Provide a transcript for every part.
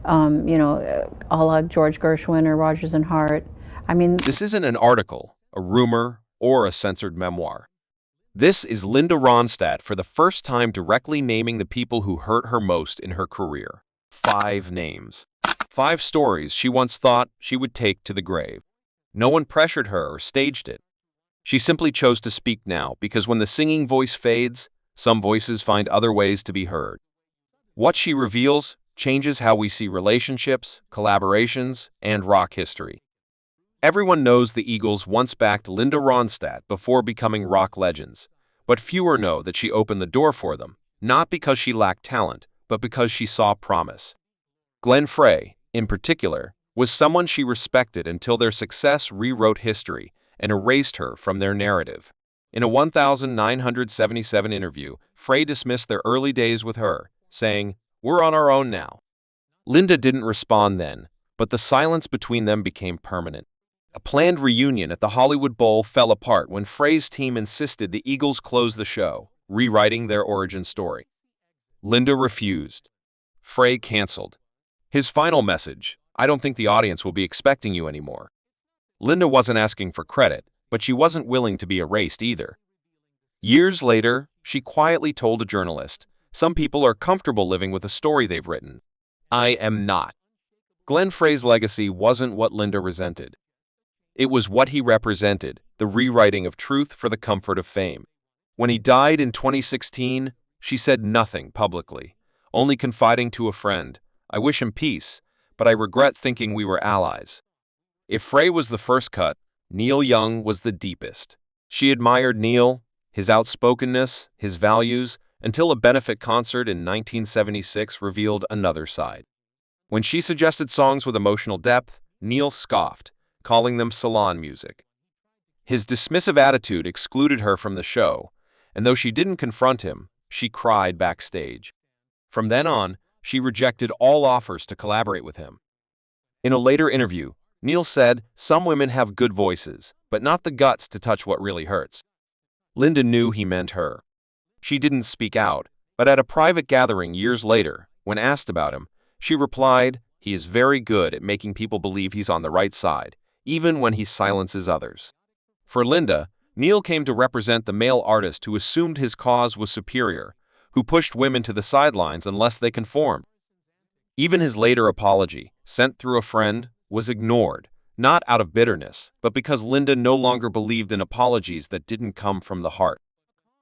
A la George Gershwin or Rodgers and Hart. I mean, This isn't an article, a rumor, or a censored memoir. This is Linda Ronstadt for the first time directly naming the people who hurt her most in her career. 5 names. 5 stories she once thought she would take to the grave. No one pressured her or staged it. She simply chose to speak now because when the singing voice fades, some voices find other ways to be heard. What she reveals changes how we see relationships, collaborations, and rock history. Everyone knows the Eagles once backed Linda Ronstadt before becoming rock legends, but fewer know that she opened the door for them, not because she lacked talent, but because she saw promise. Glenn Frey, in particular, was someone she respected until their success rewrote history and erased her from their narrative. In a 1977 interview, Frey dismissed their early days with her, saying, "We're on our own now." Linda didn't respond then, but the silence between them became permanent. A planned reunion at the Hollywood Bowl fell apart when Frey's team insisted the Eagles close the show, rewriting their origin story. Linda refused. Frey canceled. His final message, "I don't think the audience will be expecting you anymore." Linda wasn't asking for credit, but she wasn't willing to be erased either. Years later, she quietly told a journalist, "Some people are comfortable living with a story they've written. I am not." Glenn Frey's legacy wasn't what Linda resented. It was what he represented, the rewriting of truth for the comfort of fame. When he died in 2016, she said nothing publicly, only confiding to a friend, "I wish him peace, but I regret thinking we were allies." If Frey was the first cut, Neil Young was the deepest. She admired Neil, his outspokenness, his values, until a benefit concert in 1976 revealed another side. When she suggested songs with emotional depth, Neil scoffed, calling them salon music. His dismissive attitude excluded her from the show, and though she didn't confront him, she cried backstage. From then on, she rejected all offers to collaborate with him. In a later interview, Neil said, "Some women have good voices, but not the guts to touch what really hurts." Linda knew he meant her. She didn't speak out, but at a private gathering years later, when asked about him, she replied, "He is very good at making people believe he's on the right side, even when he silences others." For Linda, Neil came to represent the male artist who assumed his cause was superior, who pushed women to the sidelines unless they conformed. Even his later apology, sent through a friend, was ignored, not out of bitterness, but because Linda no longer believed in apologies that didn't come from the heart.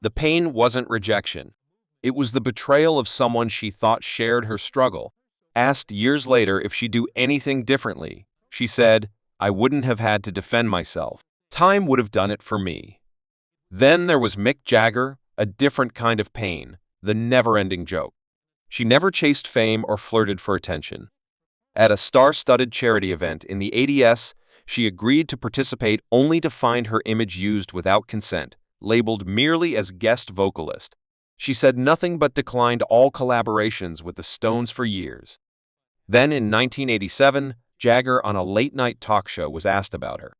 The pain wasn't rejection. It was the betrayal of someone she thought shared her struggle. Asked years later if she'd do anything differently, she said, "I wouldn't have had to defend myself. Time would have done it for me." Then there was Mick Jagger, a different kind of pain, the never-ending joke. She never chased fame or flirted for attention. At a star-studded charity event in the 80s, she agreed to participate only to find her image used without consent, labeled merely as guest vocalist. She said nothing but declined all collaborations with the Stones for years. Then in 1987, Jagger on a late-night talk show was asked about her.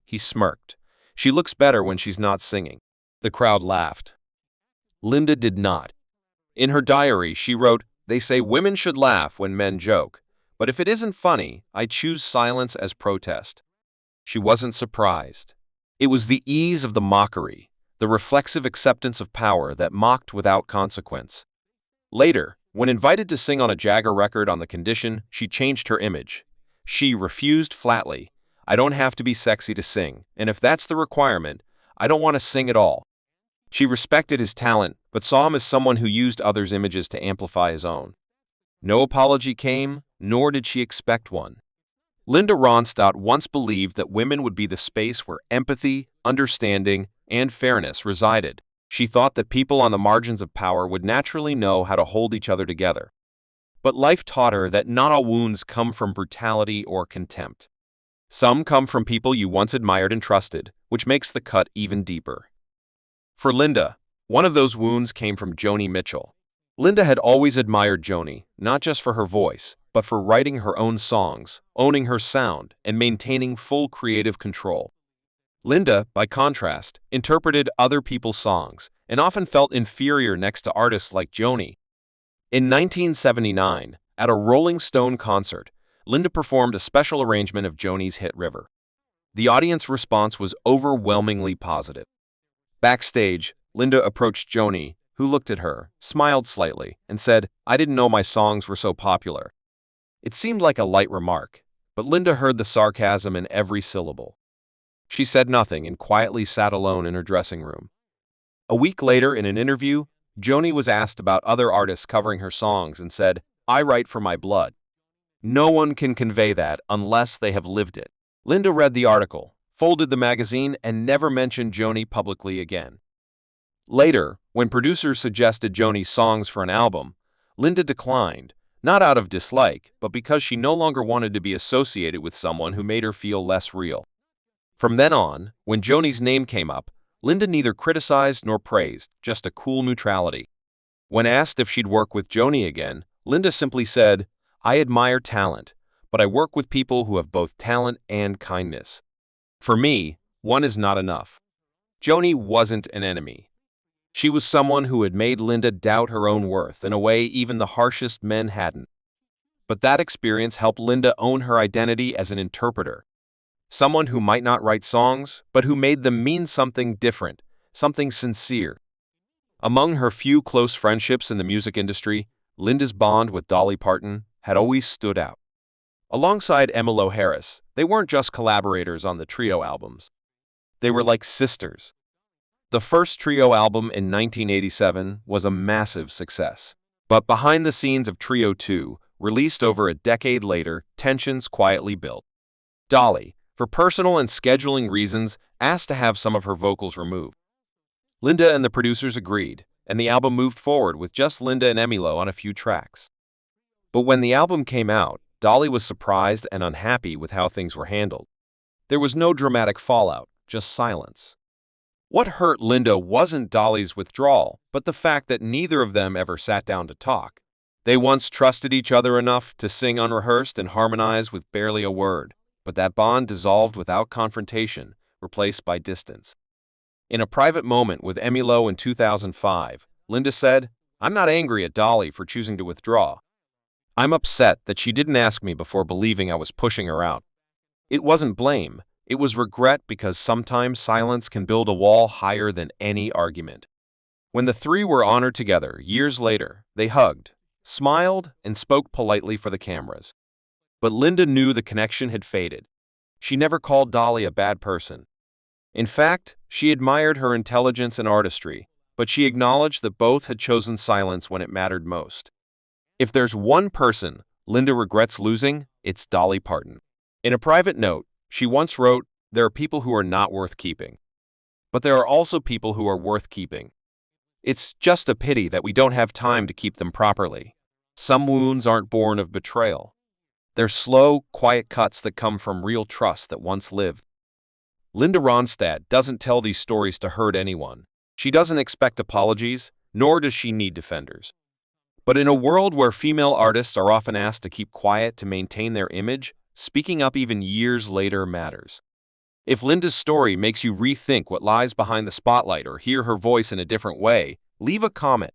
He smirked. "She looks better when she's not singing." The crowd laughed. Linda did not. In her diary, she wrote, "They say women should laugh when men joke, but if it isn't funny, I choose silence as protest." She wasn't surprised. It was the ease of the mockery, the reflexive acceptance of power that mocked without consequence. Later, when invited to sing on a Jagger record on the condition she changed her image, she refused flatly. "I don't have to be sexy to sing, and if that's the requirement, I don't want to sing at all." She respected his talent, but saw him as someone who used others' images to amplify his own. No apology came, nor did she expect one. Linda Ronstadt once believed that women would be the space where empathy, understanding, and fairness resided. She thought that people on the margins of power would naturally know how to hold each other together. But life taught her that not all wounds come from brutality or contempt. Some come from people you once admired and trusted, which makes the cut even deeper. For Linda, one of those wounds came from Joni Mitchell. Linda had always admired Joni, not just for her voice, but for writing her own songs, owning her sound, and maintaining full creative control. Linda, by contrast, interpreted other people's songs and often felt inferior next to artists like Joni. In 1979, At a Rolling Stone concert, Linda performed a special arrangement of Joni's hit River. The audience response was overwhelmingly positive. Backstage, Linda approached Joni, who looked at her, smiled slightly, and said, "I didn't know my songs were so popular." It seemed like a light remark, but Linda heard the sarcasm in every syllable. She said nothing and quietly sat alone in her dressing room. A week later, in an interview, Joni was asked about other artists covering her songs and said, "I write for my blood. No one can convey that unless they have lived it." Linda read the article, folded the magazine, and never mentioned Joni publicly again. Later, when producers suggested Joni's songs for an album, Linda declined, not out of dislike, but because she no longer wanted to be associated with someone who made her feel less real. From then on, when Joni's name came up, Linda neither criticized nor praised, just a cool neutrality. When asked if she'd work with Joni again, Linda simply said, "I admire talent, but I work with people who have both talent and kindness. For me, one is not enough." Joni wasn't an enemy. She was someone who had made Linda doubt her own worth in a way even the harshest men hadn't. But that experience helped Linda own her identity as an interpreter. Someone who might not write songs, but who made them mean something different, something sincere. Among her few close friendships in the music industry, Linda's bond with Dolly Parton had always stood out. Alongside Emmylou Harris, they weren't just collaborators on the trio albums. They were like sisters. The first trio album in 1987 was a massive success. But behind the scenes of Trio 2, released over a decade later, tensions quietly built. Dolly, for personal and scheduling reasons, asked to have some of her vocals removed. Linda and the producers agreed, and the album moved forward with just Linda and Emmylou on a few tracks. But when the album came out, Dolly was surprised and unhappy with how things were handled. There was no dramatic fallout, just silence. What hurt Linda wasn't Dolly's withdrawal, but the fact that neither of them ever sat down to talk. They once trusted each other enough to sing unrehearsed and harmonize with barely a word, but that bond dissolved without confrontation, replaced by distance. In a private moment with Emmylou in 2005, Linda said, "I'm not angry at Dolly for choosing to withdraw. I'm upset that she didn't ask me before believing I was pushing her out." It wasn't blame, it was regret, because sometimes silence can build a wall higher than any argument. When the three were honored together years later, they hugged, smiled, and spoke politely for the cameras. But Linda knew the connection had faded. She never called Dolly a bad person. In fact, she admired her intelligence and artistry, but she acknowledged that both had chosen silence when it mattered most. If there's one person Linda regrets losing, it's Dolly Parton. In a private note, she once wrote, "There are people who are not worth keeping. But there are also people who are worth keeping. It's just a pity that we don't have time to keep them properly. Some wounds aren't born of betrayal. They're slow, quiet cuts that come from real trust that once lived." Linda Ronstadt doesn't tell these stories to hurt anyone. She doesn't expect apologies, nor does she need defenders. But in a world where female artists are often asked to keep quiet to maintain their image, speaking up even years later matters. If Linda's story makes you rethink what lies behind the spotlight or hear her voice in a different way, leave a comment.